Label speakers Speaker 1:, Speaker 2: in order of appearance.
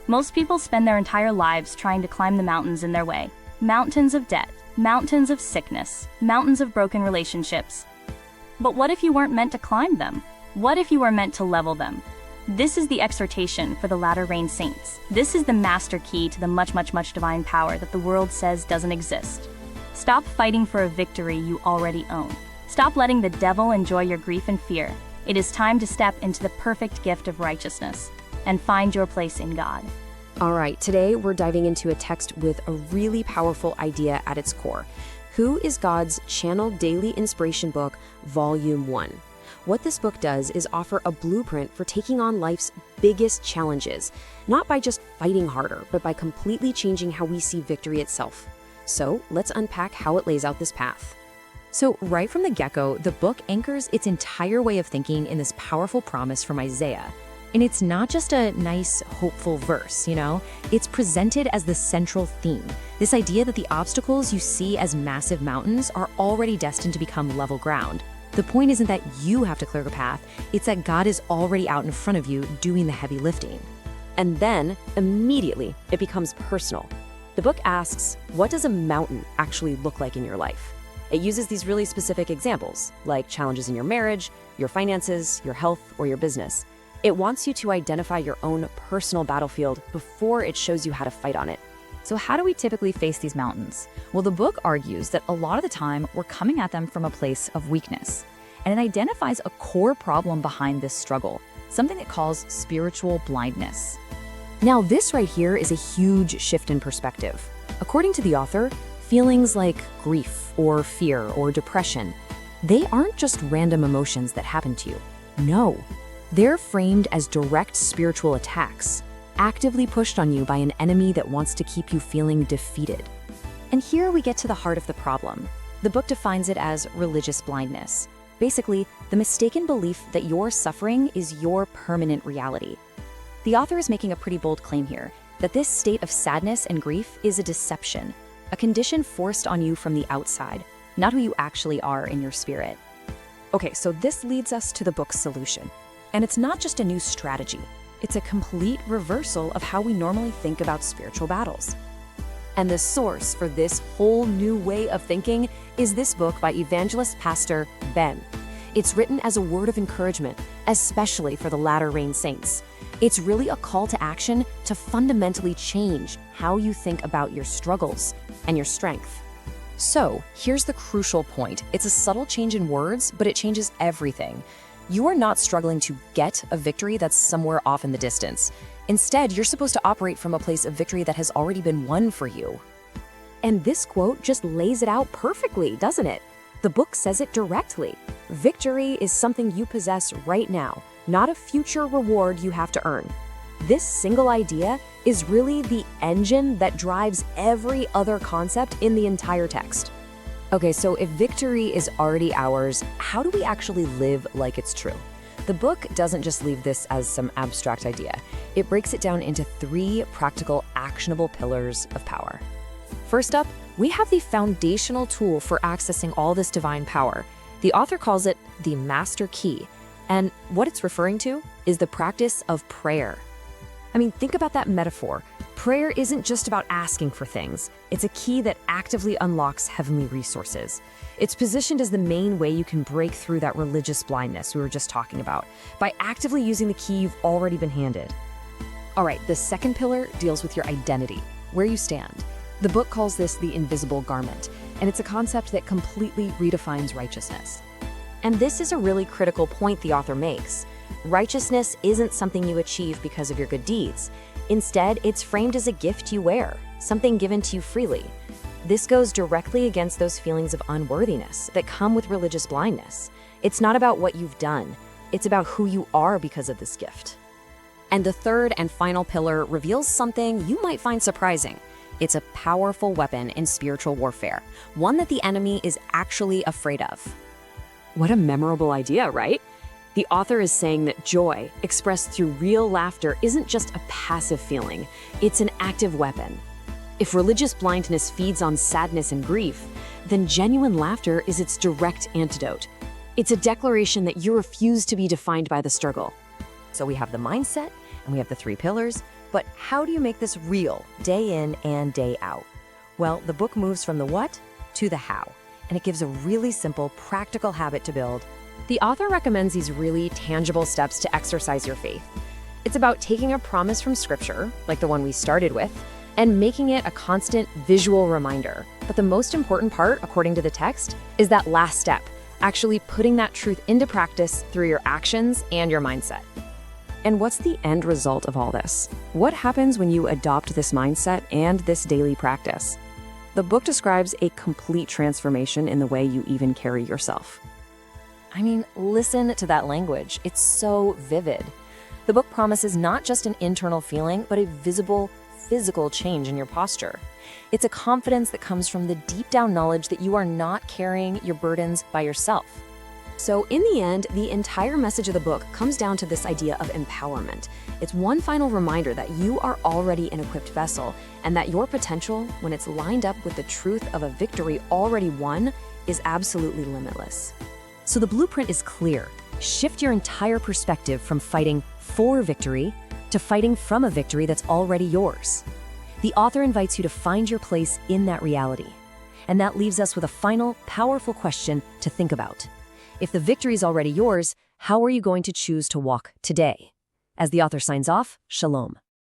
Speaker 1: Most people spend their entire lives trying to climb the mountains in their way. Mountains of debt, mountains of sickness, mountains of broken relationships. But what if you weren't meant to climb them? What if you were meant to level them? This is the exhortation for the latter-rain saints. This is the master key to the much divine power that the world says doesn't exist. Stop fighting for a victory you already own. Stop letting the devil enjoy your grief and fear. It is time to step into the perfect gift of righteousness and find your place in God.
Speaker 2: All right, today we're diving into a text with a really powerful idea at its core. Who is God's Channeled Daily Inspiration Book, Volume 1? What this book does is offer a blueprint for taking on life's biggest challenges, not by just fighting harder, but by completely changing how we see victory itself. So let's unpack how it lays out this path.
Speaker 3: So right from the get-go, the book anchors its entire way of thinking in this powerful promise from Isaiah. And it's not just a nice, hopeful verse, It's presented as the central theme. This idea that the obstacles you see as massive mountains are already destined to become level ground. The point isn't that you have to clear the path, it's that God is already out in front of you doing the heavy lifting.
Speaker 2: And then, immediately, it becomes personal. The book asks, what does a mountain actually look like in your life? It uses these really specific examples, like challenges in your marriage, your finances, your health, or your business. It wants you to identify your own personal battlefield before it shows you how to fight on it.
Speaker 3: So how do we typically face these mountains? Well, the book argues that a lot of the time we're coming at them from a place of weakness. And it identifies a core problem behind this struggle, something it calls spiritual blindness.
Speaker 2: Now, this right here is a huge shift in perspective. According to the author, feelings like grief or fear or depression, they aren't just random emotions that happen to you. No, they're framed as direct spiritual attacks, actively pushed on you by an enemy that wants to keep you feeling defeated. And here we get to the heart of the problem. The book defines it as religious blindness. Basically, the mistaken belief that your suffering is your permanent reality. The author is making a pretty bold claim here, that this state of sadness and grief is a deception, a condition forced on you from the outside, not who you actually are in your spirit. Okay, so this leads us to the book's solution. And it's not just a new strategy. It's a complete reversal of how we normally think about spiritual battles. And the source for this whole new way of thinking is this book by Evangelist Pastor Ben. It's written as a word of encouragement, especially for the latter-rain saints. It's really a call to action to fundamentally change how you think about your struggles and your strength. So, here's the crucial point. It's a subtle change in words, but it changes everything. You are not struggling to get a victory that's somewhere off in the distance. Instead, you're supposed to operate from a place of victory that has already been won for you. And this quote just lays it out perfectly, doesn't it? The book says it directly. Victory is something you possess right now, not a future reward you have to earn. This single idea is really the engine that drives every other concept in the entire text. Okay, so if victory is already ours, how do we actually live like it's true? The book doesn't just leave this as some abstract idea. It breaks it down into 3 practical, actionable pillars of power. First up, we have the foundational tool for accessing all this divine power. The author calls it the master key. And what it's referring to is the practice of prayer. I mean, think about that metaphor. Prayer isn't just about asking for things. It's a key that actively unlocks heavenly resources. It's positioned as the main way you can break through that religious blindness we were just talking about, by actively using the key you've already been handed. All right, the second pillar deals with your identity, where you stand. The book calls this the invisible garment, and it's a concept that completely redefines righteousness. And this is a really critical point the author makes. Righteousness isn't something you achieve because of your good deeds. Instead, it's framed as a gift you wear, something given to you freely. This goes directly against those feelings of unworthiness that come with religious blindness. It's not about what you've done. It's about who you are because of this gift. And the third and final pillar reveals something you might find surprising. It's a powerful weapon in spiritual warfare, one that the enemy is actually afraid of. What a memorable idea, right? The author is saying that joy, expressed through real laughter, isn't just a passive feeling, it's an active weapon. If religious blindness feeds on sadness and grief, then genuine laughter is its direct antidote. It's a declaration that you refuse to be defined by the struggle. So we have the mindset, and we have the 3 pillars,
Speaker 3: But how do you make this real, day in and day out? Well, the book moves from the what to the how, and it gives a really simple, practical habit to build.
Speaker 2: The author recommends these really tangible steps to exercise your faith. It's about taking a promise from Scripture, like the one we started with, and making it a constant visual reminder. But the most important part, according to the text, is that last step, actually putting that truth into practice through your actions and your mindset. And what's the end result of all this? What happens when you adopt this mindset and this daily practice? The book describes a complete transformation in the way you even carry yourself.
Speaker 3: I mean, listen to that language. It's so vivid. The book promises not just an internal feeling, but a visible, physical change in your posture. It's a confidence that comes from the deep down knowledge that you are not carrying your burdens by yourself.
Speaker 2: So in the end, the entire message of the book comes down to this idea of empowerment. It's one final reminder that you are already an equipped vessel, and that your potential, when it's lined up with the truth of a victory already won, is absolutely limitless.
Speaker 3: So the blueprint is clear. Shift your entire perspective from fighting for victory to fighting from a victory that's already yours. The author invites you to find your place in that reality. And that leaves us with a final, powerful question to think about. If the victory is already yours, how are you going to choose to walk today? As the author signs off, Shalom.